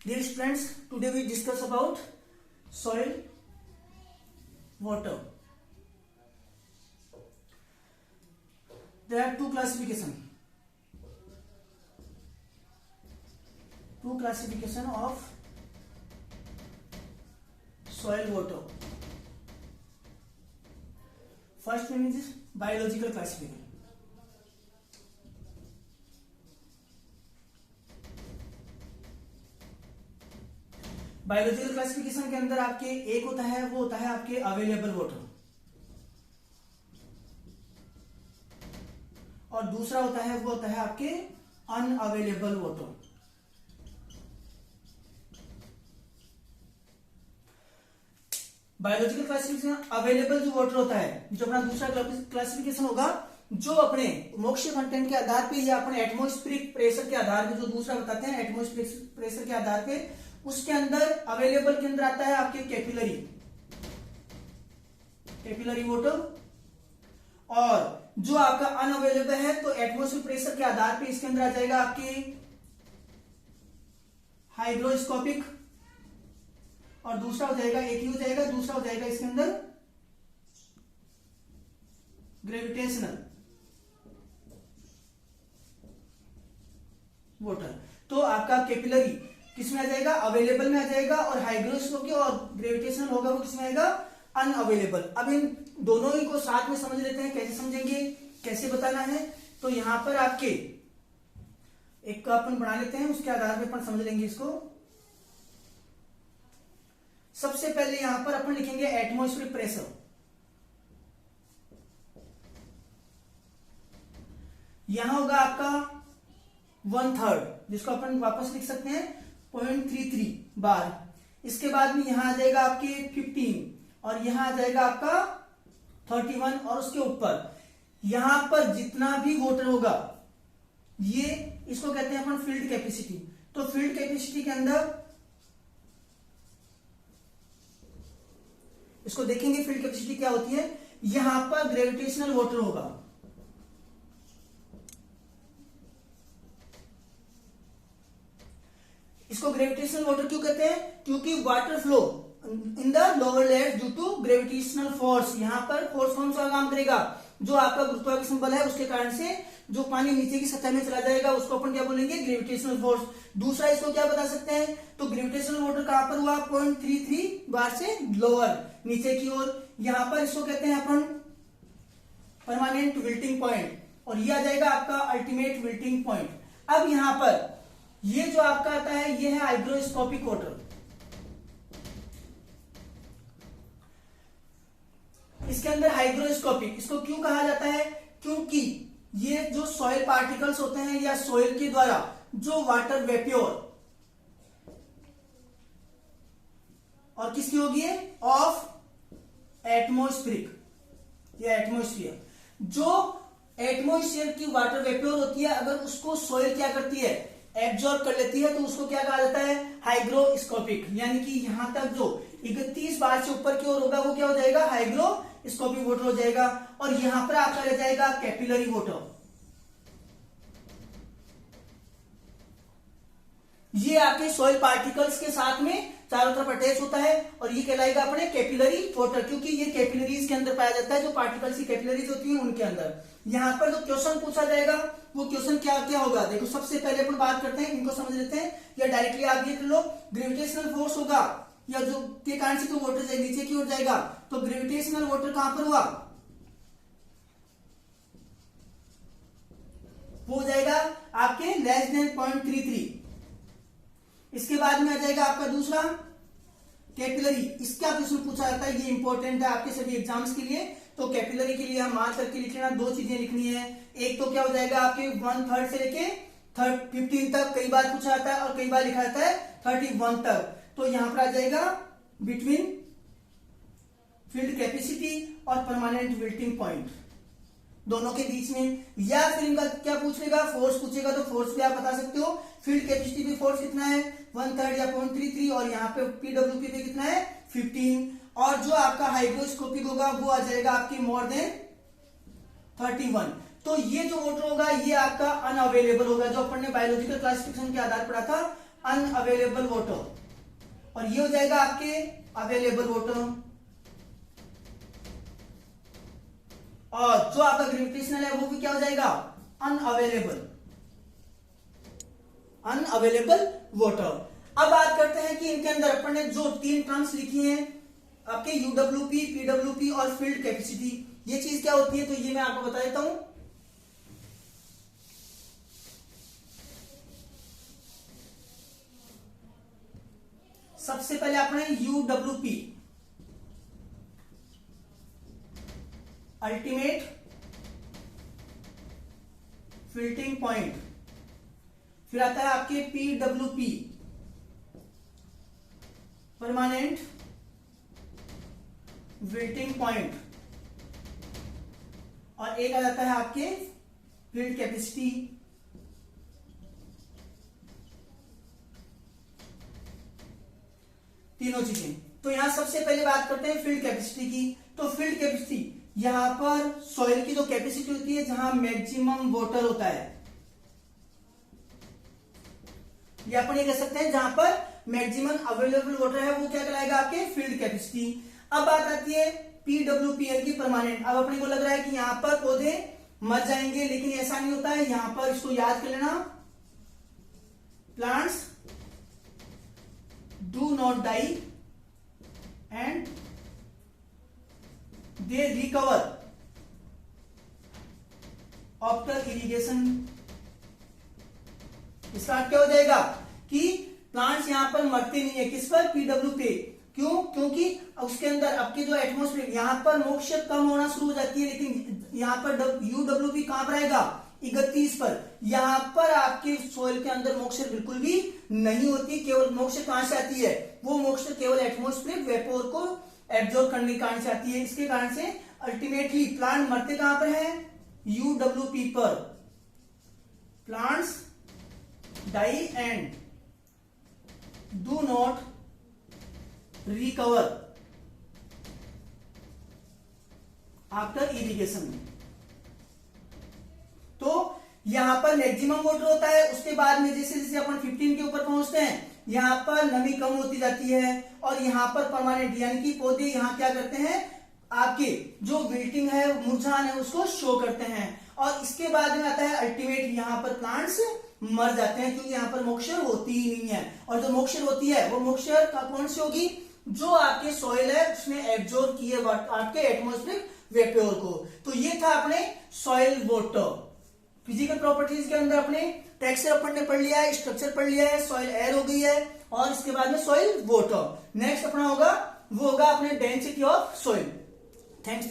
Dear students, today we discuss about soil, water. There are two classification of soil water. First one is biological classification. Biological classification के अंदर आपके एक होता है, वो होता है आपके अवेलेबल वाटर, और दूसरा होता है वो होता है आपके unavailable water. Biological classification available जो वाटर होता है, जो अपना दूसरा क्लासिफिकेशन होगा, जो अपने मोक्ष कंटेंट के आधार पे या अपने एटमॉस्फेरिक प्रेशर के आधार पे, जो दूसरा बताते हैं एटमॉस्फेरिक प्रेशर के आधार पे, उसके अंदर अवेलेबल के अंदर आता है आपके कैपिलरी वाटर, और जो आपका अनअवेलेबल है तो एटमॉस्फेरिक प्रेशर के आधार पे इसके अंदर आ जाएगा आपके हाइग्रोस्कोपिक, और दूसरा हो जाएगा, एक ही हो जाएगा, दूसरा हो जाएगा इसके अंदर ग्रेविटेशनल वाटर. तो आपका कैपिलरी किसमें आ जाएगा, अवेलेबल में आ जाएगा, और हाइग्रोस्कोपिक और ग्रेविटेशनल होगा वो किसमें आएगा, अनअवेलेबल. अब इन दोनों ही को साथ में समझ लेते हैं. कैसे समझेंगे, कैसे बताना है, तो यहां पर आपके एक का अपन बना लेते हैं, उसके आधार पर अपन समझ लेंगे इसको. सबसे पहले यहां पर अपन लिखेंगे एटमॉस्फेरिक प्रेशर. यहां होगा आपका 1/3, जिसको अपन वापस लिख सकते हैं 0.33 बार. इसके बाद में यहां आ जाएगा आपके 15, और यहां आ जाएगा आपका 31, और उसके ऊपर यहां पर जितना भी वाटर होगा, ये इसको कहते हैं अपन फील्ड कैपेसिटी. तो फील्ड कैपेसिटी के अंदर इसको देखेंगे, फील्ड कैपेसिटी क्या होती है. यहां पर ग्रेविटेशनल वाटर होगा, इसको ग्रेविटेशनल वाटर क्यों कहते हैं, क्योंकि water flow in the lower layer due to gravitational force. यहां पर फोर्स कौन सा काम करेगा, जो आपका गुरुत्वाकर्षण बल है उसके कारण से जो पानी नीचे की सतह में चला जाएगा, उसको अपन क्या बोलेंगे, ग्रेविटेशनल फोर्स. दूसरा इसको क्या बता सकते हैं, तो ग्रेविटेशनल वाटर कहां पर हुआ, 0.33 बार से लोअर, नीचे की ओर. यहां पर इसको कहते हैं अपन परमानेंट विल्टिंग पॉइंट, और यह आ जाएगा आपका अल्टीमेट विल्टिंग पॉइंट. अब यहां पर ये जो आपका आता है, ये है हाइग्रोस्कोपिक वाटर. इसके अंदर हाइग्रोस्कोपिक इसको क्यों कहा जाता है, क्योंकि ये जो सॉइल पार्टिकल्स होते हैं या सॉइल के द्वारा जो वाटर वेप्योर, और किसकी होगी, ऑफ एटमॉस्फेरिक, या एटमॉस्फेयर, जो एटमॉस्फेयर की वाटर वेप्योर होती है, अगर उसको सॉइल क्या करती है, एब्जॉर्ब कर लेती है, तो उसको क्या कहा जाता है, हाइग्रोस्कोपिक. यानी कि यहां तक जो 31 बार से ऊपर की ओर होगा वो क्या हो जाएगा, हाइग्रोस्कोपिक वाटर हो जाएगा. और यहां पर आपका रह जाएगा कैपिलरी वाटर. ये आपके सॉइल पार्टिकल्स के साथ में चारों तरफ अटैच होता है, और ये कहलाएगा अपने कैपिलरी वाटर, क्योंकि ये कैपिलरीज के अंदर पाया जाता है, जो पार्टिकल्स की कैपिलरीज होती हैं उनके अंदर. यहां पर जो क्वेश्चन पूछा जाएगा वो क्वेश्चन क्या क्या होगा, देखो सबसे पहले अपन बात करते हैं, इनको समझ लेते हैं, या डायरेक्टली आप ये कर लो, ग्रेविटेशनल फोर्स होगा, या जो के कारण से तो वाटर जाएगा नीचे की ओर जाएगा, तो ग्रेविटेशनल वाटर कहां पर हुआ, वो हो जाएगा आपके लेस देन 0.33. इसके बाद में आ जाएगा आपका दूसरा कैपिलरी. इसका क्वेश्चन पूछा जाता है, ये इंपॉर्टेंट है आपके सभी एग्जाम्स के लिए. तो कैपिलरी के लिए हम मान करके लिख लेना, दो चीजें लिखनी है. एक तो क्या हो जाएगा आपके 1/3 से लेके 15 तक, कई बार पूछा जाता है, और कई बार लिखा जाता है 31 तक. तो यहां पर आ जाएगा बिटवीन फील्ड कैपेसिटी और परमानेंट विल्टिंग पॉइंट, दोनों के बीच में. या फिर इनका क्या पूछेगा, फोर्स पूछेगा, तो फोर्स भी आप बता सकते हो. फील्ड कैपेसिटी पे फोर्स कितना है, 1/3 या 0.33, और यहाँ पे पीडब्ल्यूपी पे कितना है, 15. और जो आपका हाइग्रोस्कोपिक होगा वो आ जाएगा आपकी मोर देन 31. तो ये जो वाटर होगा ये आपका अनअवेलेबल होगा, जो अपन ने बायोलॉजिकल क्लासिफिकेशन के आधार पढ़ा था, अनअवेलेबल वाटर, और ये हो जाएगा आपके अवेलेबल वाटर। और जो आपका ग्रेविटेशनल है वो भी क्या हो जाएगा, अनअवेलेबल वाटर। अब बात करते हैं कि इनके अंदर अपन ने जो 3 टर्म्स लिखी हैं आपके UWP, PWP और फील्ड कैपेसिटी, ये चीज क्या होती है, तो ये मैं आपको बता देता हूं। सबसे पहले अपने UWP, अल्टीमेट फिल्टरिंग पॉइंट, फिर आता है आपके PWP, परमानेंट विल्टिंग पॉइंट, और एक आ जाता है आपके फील्ड कैपेसिटी। तीनों चीजें। तो यहां सबसे पहले बात करते हैं फील्ड कैपेसिटी की। तो फील्ड कैपेसिटी यहां पर सॉइल की जो कैपेसिटी होती है, जहां मैक्सिमम वाटर होता है, ये अपन ये कह सकते हैं जहां पर मैक्सिमम अवेलेबल वाटर है, वो क्या कहलाएगा आपके फील्ड कैपेसिटी। अब बात आती है PWPL की, परमानेंट। अब अपने को लग रहा है कि यहां पर पौधे मर जाएंगे, लेकिन ऐसा नहीं होता है। यहां पर इसको याद कर लेना, plants do not die and they recover after irrigation. इसका क्या हो जाएगा कि प्लांट्स यहां पर मरते नहीं है, किस पर, PW पे। क्यों, क्योंकि उसके अंदर आपके जो एटमॉस्फेयर, यहां पर मॉइस्चर कम होना शुरू हो जाती है, लेकिन यहां पर UWP कहां पर आएगा, 31 पर। यहां पर आपके सॉइल के अंदर मॉइस्चर बिल्कुल भी नहीं होती। केवल मॉइस्चर कहां से आती है, वो मॉइस्चर केवल एटमॉस्फेरिक वेपोर को एब्जॉर्ब करने के कारण से आती है। इसके कारण से अल्टीमेटली प्लांट मरते कहां पर है, UWP पर। Plants die and do not recover after irrigation. तो यहां पर मैक्सिमम वाटर होता है, उसके बाद में जैसे जैसे अपन 15 के ऊपर पहुंचते हैं, यहां पर नमी कम होती जाती है, और यहां पर परमानेंट यानी कि पौधे यहां क्या करते हैं, आपके जो विल्टिंग है, मुरझान है, उसको शो करते हैं। और इसके बाद में आता है अल्टीमेट, यहां पर प्लांट्स मर जाते हैं, क्योंकि यहां पर मॉइस्चर होती ही नहीं है। और जो मॉइस्चर होती है वो मॉइस्चर कौन सी होगी, जो आपके सॉइल है उसने एब्जॉर्ब किए आपके एटमॉस्फेरिक वेपोर को। तो ये था अपने सॉइल वाटर। फिजिकल प्रॉपर्टीज के अंदर अपने टेक्सचर अपन ने पढ़ लिया है, स्ट्रक्चर पढ़ लिया है, सॉइल एयर हो गई है, और इसके बाद में सॉइल वाटर। नेक्स्ट अपना होगा वो होगा अपने डेंसिटी ऑफ सॉइल। थैंक्स।